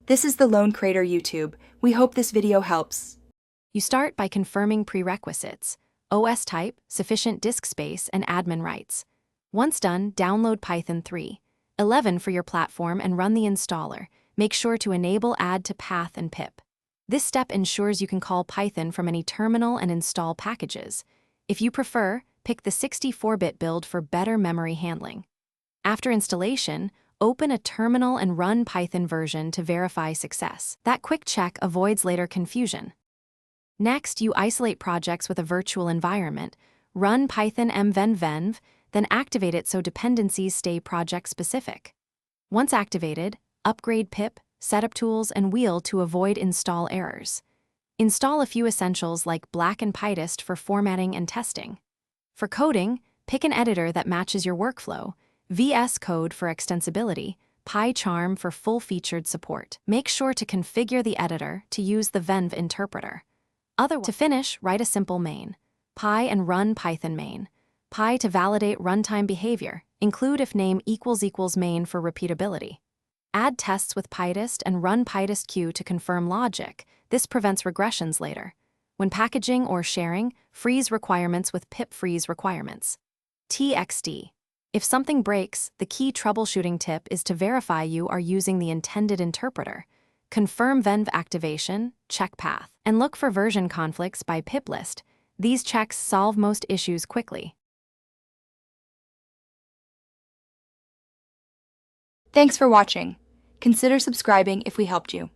This is the Lone Crater YouTube. We hope this video helps. You start by confirming prerequisites: OS type, sufficient disk space, and admin rights. Once done, download Python 3.11 for your platform and run the installer. Make sure to enable add to path and pip. This step ensures you can call Python from any terminal and install packages. If you prefer, pick the 64-bit build for better memory handling. After installation, open a terminal and run Python version to verify success. That quick check avoids later confusion. Next, you isolate projects with a virtual environment, run Python mvenv, then activate it so dependencies stay project-specific. Once activated, upgrade pip, setup tools, and wheel to avoid install errors. Install a few essentials like Black and Pytest for formatting and testing. For coding, pick an editor that matches your workflow: VS Code for extensibility, PyCharm for full-featured support. Make sure to configure the editor to use the venv interpreter. To finish, write a simple main: py and run Python main. Py to validate runtime behavior, include if name == main for repeatability. Add tests with Pytest and run pytestq to confirm logic. This prevents regressions later. When packaging or sharing, freeze requirements with pip freeze requirements. TXD. If something breaks, the key troubleshooting tip is to verify you are using the intended interpreter. Confirm venv activation, check path, and look for version conflicts by pip list. These checks solve most issues quickly. Thanks for watching. Consider subscribing if we helped you.